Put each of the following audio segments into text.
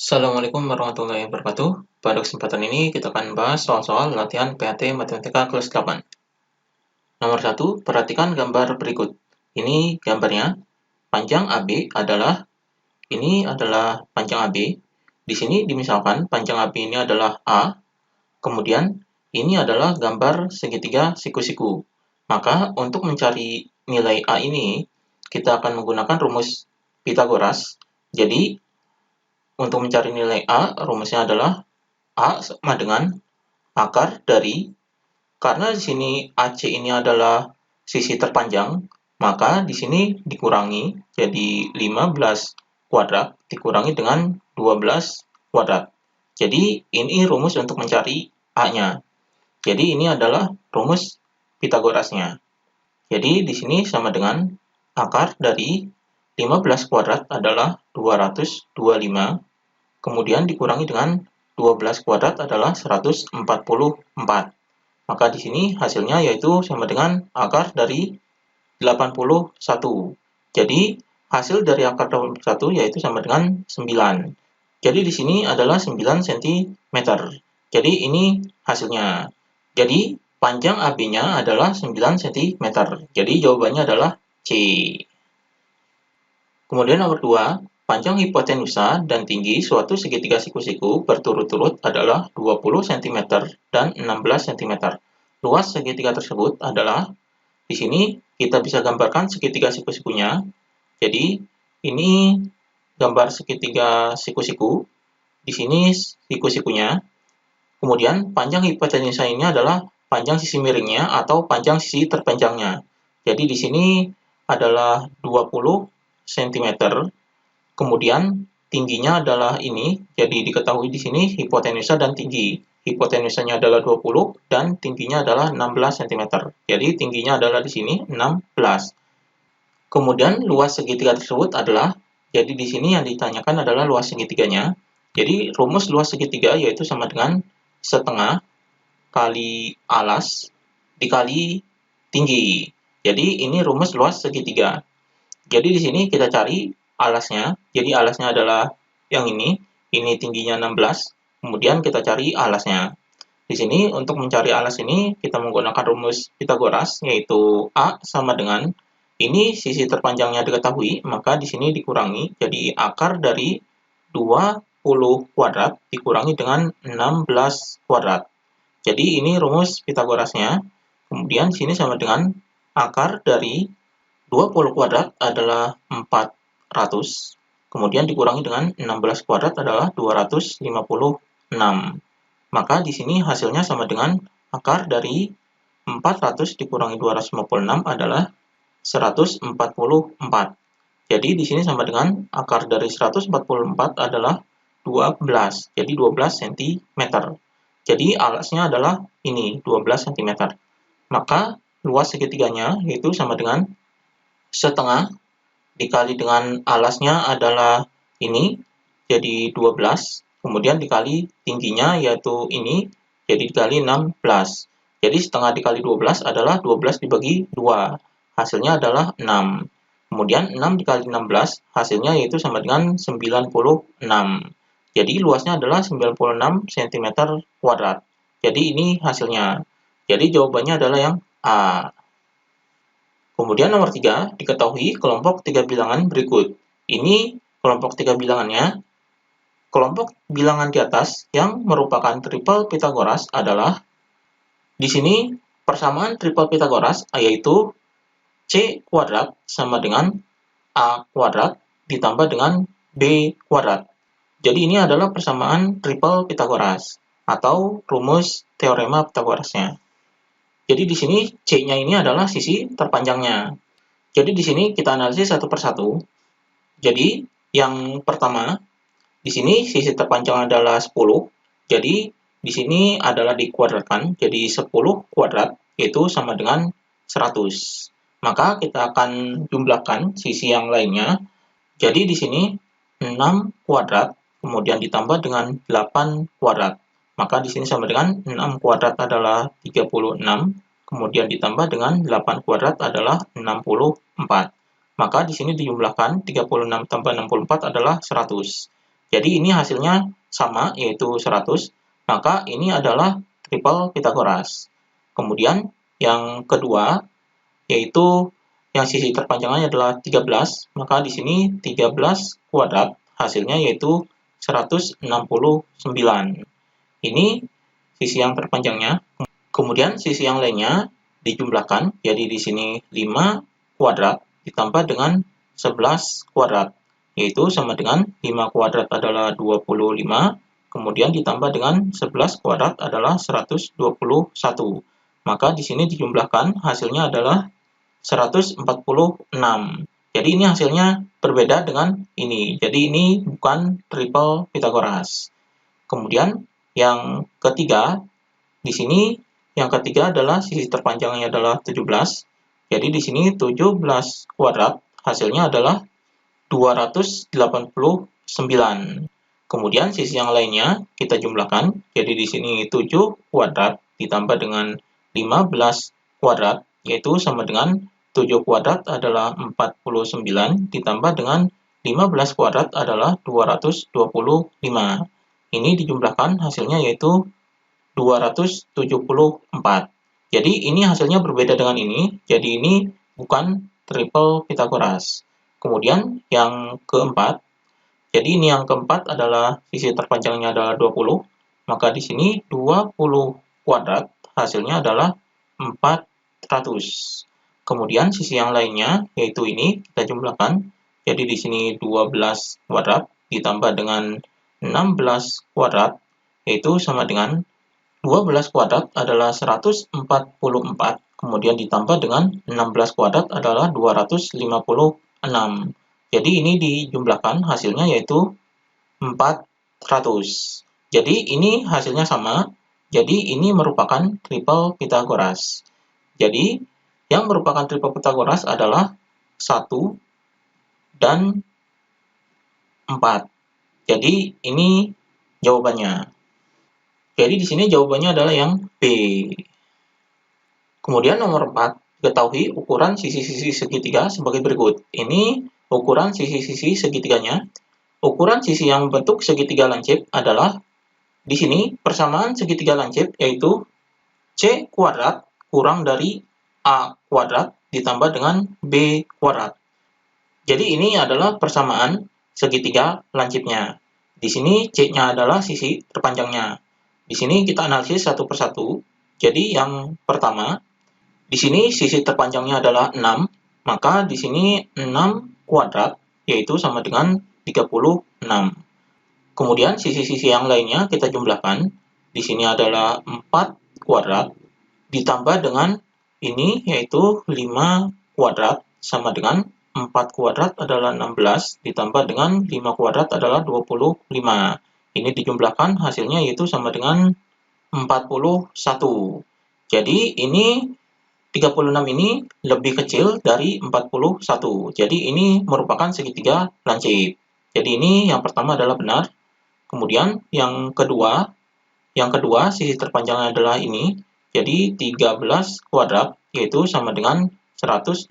Assalamualaikum warahmatullahi wabarakatuh. Pada kesempatan ini kita akan bahas soal-soal latihan PAT Matematika kelas 8. Nomor 1, perhatikan gambar berikut. Ini gambarnya. Panjang AB adalah panjang AB. Di sini dimisalkan panjang AB ini adalah A. Kemudian ini adalah gambar segitiga siku-siku. Maka untuk mencari nilai A ini kita akan menggunakan rumus Pythagoras. Jadi untuk mencari nilai A, rumusnya adalah A sama dengan akar dari, karena di sini AC ini adalah sisi terpanjang, maka di sini dikurangi, jadi 15 kuadrat dikurangi dengan 12 kuadrat. Jadi ini rumus untuk mencari A-nya. Jadi ini adalah rumus Pythagorasnya. Jadi di sini sama dengan akar dari 15 kuadrat adalah 225, kemudian dikurangi dengan 12 kuadrat adalah 144. Maka di sini hasilnya yaitu sama dengan akar dari 81. Jadi hasil dari akar 81 yaitu sama dengan 9. Jadi di sini adalah 9 cm. Jadi ini hasilnya. Jadi panjang AB-nya adalah 9 cm. Jadi jawabannya adalah C. Kemudian nomor 2, panjang hipotenusa dan tinggi suatu segitiga siku-siku berturut-turut adalah 20 cm dan 16 cm. Luas segitiga tersebut adalah, di sini kita bisa gambarkan segitiga siku-sikunya. Jadi ini gambar segitiga siku-siku. Di sini siku-sikunya. Kemudian panjang hipotenusa ini adalah panjang sisi miringnya atau panjang sisi terpanjangnya. Jadi di sini adalah 20 cm. Kemudian tingginya adalah ini, jadi diketahui di sini hipotenusa dan tinggi. Hipotenusanya adalah 20 dan tingginya adalah 16 cm. Jadi tingginya adalah di sini 16. Kemudian luas segitiga tersebut adalah, jadi di sini yang ditanyakan adalah luas segitiganya. Jadi rumus luas segitiga yaitu sama dengan setengah kali alas dikali tinggi. Jadi ini rumus luas segitiga. Jadi di sini kita cari alasnya. Jadi alasnya adalah yang ini tingginya 16. Kemudian kita cari alasnya. Di sini untuk mencari alas ini kita menggunakan rumus Pythagoras, yaitu A sama dengan ini sisi terpanjangnya diketahui, maka di sini dikurangi, jadi akar dari 20 kuadrat dikurangi dengan 16 kuadrat. Jadi ini rumus Pythagorasnya. Kemudian di sini sama dengan akar dari 20 kuadrat adalah 400, kemudian dikurangi dengan 16 kuadrat adalah 256. Maka di sini hasilnya sama dengan akar dari 400 dikurangi 256 adalah 144. Jadi di sini sama dengan akar dari 144 adalah 12. Jadi 12 cm. Jadi alasnya adalah ini 12 cm. Maka luas segitiganya yaitu sama dengan setengah dikali dengan alasnya adalah ini, jadi 12, kemudian dikali tingginya yaitu ini, jadi dikali 16. Jadi setengah dikali 12 adalah 12 dibagi 2, hasilnya adalah 6. Kemudian 6 dikali 16, hasilnya yaitu sama dengan 96. Jadi luasnya adalah 96 cm kuadrat. Jadi ini hasilnya. Jadi jawabannya adalah yang A. Kemudian nomor 3, diketahui kelompok 3 bilangan berikut. Ini kelompok 3 bilangannya. Kelompok bilangan di atas yang merupakan triple Pythagoras adalah, di sini persamaan triple Pythagoras yaitu C kuadrat sama dengan A kuadrat ditambah dengan B kuadrat. Jadi ini adalah persamaan triple Pythagoras atau rumus teorema Pythagorasnya. Jadi di sini C-nya ini adalah sisi terpanjangnya. Jadi di sini kita analisis satu persatu. Jadi yang pertama, di sini sisi terpanjang adalah 10. Jadi di sini adalah dikuadratkan. Jadi 10 kuadrat itu sama dengan 100. Maka kita akan jumlahkan sisi yang lainnya. Jadi di sini 6 kuadrat kemudian ditambah dengan 8 kuadrat. Maka di sini sama dengan 6 kuadrat adalah 36, kemudian ditambah dengan 8 kuadrat adalah 64. Maka di sini dijumlahkan 36 tambah 64 adalah 100. Jadi ini hasilnya sama, yaitu 100, maka ini adalah triple Pythagoras. Kemudian yang kedua, yaitu yang sisi terpanjangnya adalah 13, maka di sini 13 kuadrat hasilnya yaitu 169. Ini sisi yang terpanjangnya. Kemudian sisi yang lainnya dijumlahkan, jadi di sini 5 kuadrat ditambah dengan 11 kuadrat, yaitu sama dengan 5 kuadrat adalah 25, kemudian ditambah dengan 11 kuadrat adalah 121. Maka di sini dijumlahkan hasilnya adalah 146. Jadi ini hasilnya berbeda dengan ini. Jadi ini bukan triple Pythagoras. Kemudian yang ketiga, di sini yang ketiga adalah sisi terpanjangnya adalah 17. Jadi di sini 17 kuadrat hasilnya adalah 289. Kemudian sisi yang lainnya kita jumlahkan. Jadi di sini 7 kuadrat ditambah dengan 15 kuadrat, yaitu sama dengan 7 kuadrat adalah 49 ditambah dengan 15 kuadrat adalah 225. Ini dijumlahkan hasilnya yaitu 274. Jadi ini hasilnya berbeda dengan ini. Jadi ini bukan triple Pythagoras. Kemudian yang keempat, jadi ini yang keempat adalah sisi terpanjangnya adalah 20. Maka di sini 20 kuadrat hasilnya adalah 400. Kemudian sisi yang lainnya yaitu ini kita jumlahkan. Jadi di sini 12 kuadrat ditambah dengan 16 kuadrat yaitu sama dengan 12 kuadrat adalah 144, kemudian ditambah dengan 16 kuadrat adalah 256. Jadi ini dijumlahkan hasilnya yaitu 400. Jadi ini hasilnya sama, jadi ini merupakan triple Pythagoras. Jadi yang merupakan triple Pythagoras adalah 1 dan 4. Jadi ini jawabannya. Jadi di sini jawabannya adalah yang B. Kemudian nomor 4, ketahui ukuran sisi-sisi segitiga sebagai berikut. Ini ukuran sisi-sisi segitiganya. Ukuran sisi yang membentuk segitiga lancip adalah di sini persamaan segitiga lancip yaitu C kuadrat kurang dari A kuadrat ditambah dengan B kuadrat. Jadi ini adalah persamaan segitiga lancipnya. Di sini C-nya adalah sisi terpanjangnya. Di sini kita analisis satu persatu. Jadi yang pertama, di sini sisi terpanjangnya adalah 6, maka di sini 6 kuadrat, yaitu sama dengan 36. Kemudian sisi-sisi yang lainnya kita jumlahkan. Di sini adalah 4 kuadrat, ditambah dengan ini, yaitu 5 kuadrat, sama dengan 4 kuadrat adalah 16, ditambah dengan 5 kuadrat adalah 25. Ini dijumlahkan hasilnya yaitu sama dengan 41. Jadi ini 36 ini lebih kecil dari 41. Jadi ini merupakan segitiga lancip. Jadi ini yang pertama adalah benar. Kemudian yang kedua sisi terpanjangnya adalah ini. Jadi 13 kuadrat yaitu sama dengan 169.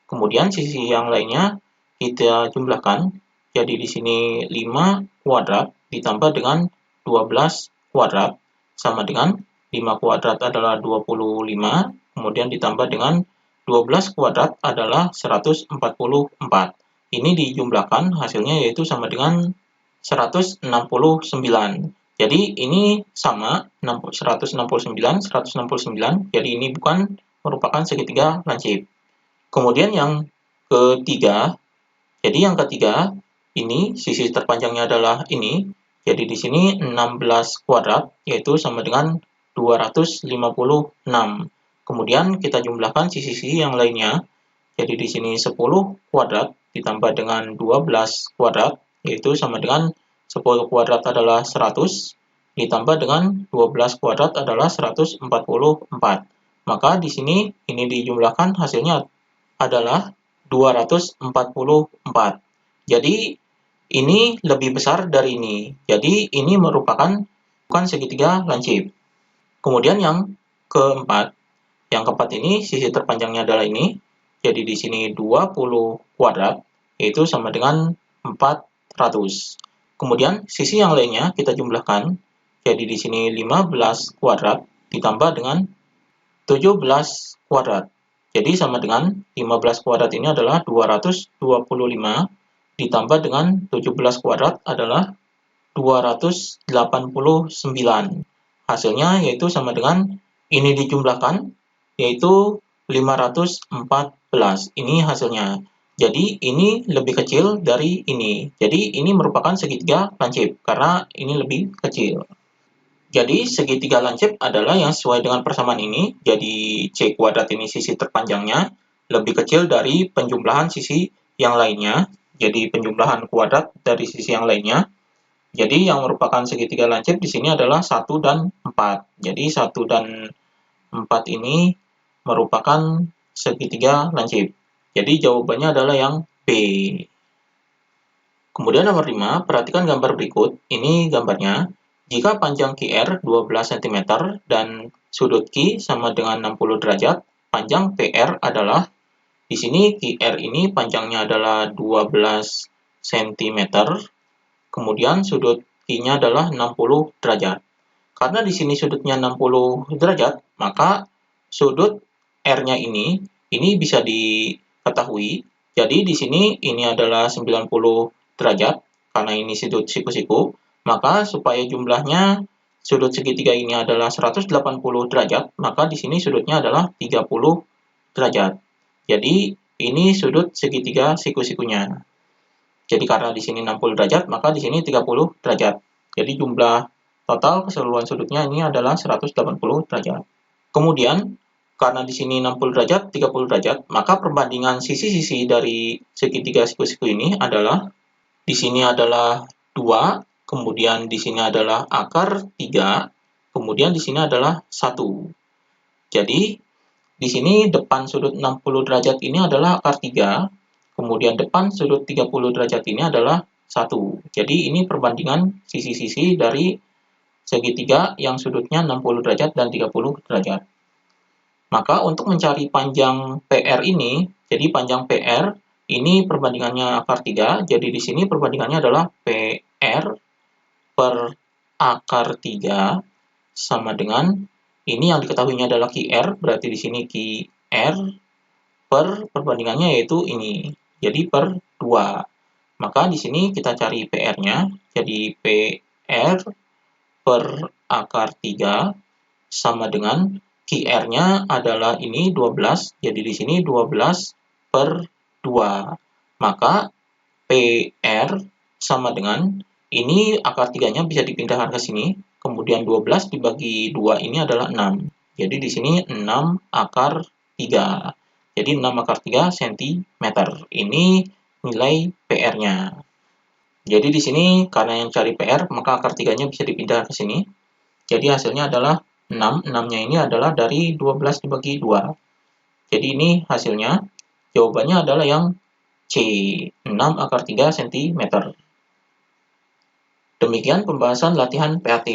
Kemudian sisi yang lainnya kita jumlahkan. Jadi di sini 5 kuadrat ditambah dengan 12 kuadrat sama dengan 5 kuadrat adalah 25, kemudian ditambah dengan 12 kuadrat adalah 144. Ini dijumlahkan hasilnya yaitu sama dengan 169. Jadi ini sama 169, 169. Jadi ini bukan merupakan segitiga lancip. Kemudian yang ketiga, jadi yang ketiga ini sisi terpanjangnya adalah ini. Jadi di sini 16 kuadrat yaitu sama dengan 256. Kemudian kita jumlahkan sisi-sisi yang lainnya. Jadi di sini 10 kuadrat ditambah dengan 12 kuadrat yaitu sama dengan 10 kuadrat adalah 100 ditambah dengan 12 kuadrat adalah 144. Maka di sini ini dijumlahkan hasilnya adalah 244. Jadi ini lebih besar dari ini. Jadi ini merupakan bukan segitiga lancip. Kemudian yang keempat ini sisi terpanjangnya adalah ini. Jadi di sini 20 kuadrat yaitu sama dengan 400. 100. Kemudian sisi yang lainnya kita jumlahkan. Jadi di sini 15 kuadrat ditambah dengan 17 kuadrat. Jadi sama dengan 15 kuadrat ini adalah 225 ditambah dengan 17 kuadrat adalah 289. Hasilnya yaitu sama dengan ini dijumlahkan yaitu 514. Ini hasilnya. Jadi ini lebih kecil dari ini. Jadi ini merupakan segitiga lancip karena ini lebih kecil. Jadi segitiga lancip adalah yang sesuai dengan persamaan ini. Jadi C kuadrat ini sisi terpanjangnya lebih kecil dari penjumlahan sisi yang lainnya. Jadi penjumlahan kuadrat dari sisi yang lainnya. Jadi yang merupakan segitiga lancip di sini adalah 1 dan 4. Jadi 1 dan 4 ini merupakan segitiga lancip. Jadi jawabannya adalah yang B. Kemudian nomor 5, perhatikan gambar berikut. Ini gambarnya. Jika panjang QR 12 cm dan sudut Q sama dengan 60 derajat, panjang PR adalah, di sini QR ini panjangnya adalah 12 cm, kemudian sudut Q-nya adalah 60 derajat. Karena di sini sudutnya 60 derajat, maka sudut R-nya ini bisa diketahui. Jadi di sini ini adalah 90 derajat, karena ini sudut siku-siku. Maka supaya jumlahnya sudut segitiga ini adalah 180 derajat, maka di sini sudutnya adalah 30 derajat. Jadi ini sudut segitiga siku-sikunya. Jadi karena di sini 60 derajat, maka di sini 30 derajat. Jadi jumlah total keseluruhan sudutnya ini adalah 180 derajat. Kemudian karena di sini 60 derajat, 30 derajat, maka perbandingan sisi-sisi dari segitiga siku-siku ini adalah di sini adalah 2, kemudian di sini adalah akar 3, kemudian di sini adalah 1. Jadi, di sini depan sudut 60 derajat ini adalah akar 3, kemudian depan sudut 30 derajat ini adalah 1. Jadi, ini perbandingan sisi-sisi dari segitiga yang sudutnya 60 derajat dan 30 derajat. Maka untuk mencari panjang PR ini, jadi panjang PR ini perbandingannya akar 3, jadi di sini perbandingannya adalah PR per akar 3 sama dengan, ini yang diketahuinya adalah QR, berarti di sini QR per perbandingannya yaitu ini, jadi per 2. Maka di sini kita cari PR-nya, jadi PR per akar 3 sama dengan QR-nya adalah ini 12, jadi di sini 12 per 2. Maka PR sama dengan, ini akar 3-nya bisa dipindahkan ke sini, kemudian 12 dibagi 2 ini adalah 6. Jadi di sini 6 akar 3. Jadi 6 akar 3 cm. Ini nilai PR-nya. Jadi di sini karena yang cari PR, maka akar 3-nya bisa dipindah ke sini. Jadi hasilnya adalah 6. 6-nya ini adalah dari 12 dibagi 2. Jadi ini hasilnya. Jawabannya adalah yang C, 6 akar 3 cm. Demikian pembahasan latihan PAT.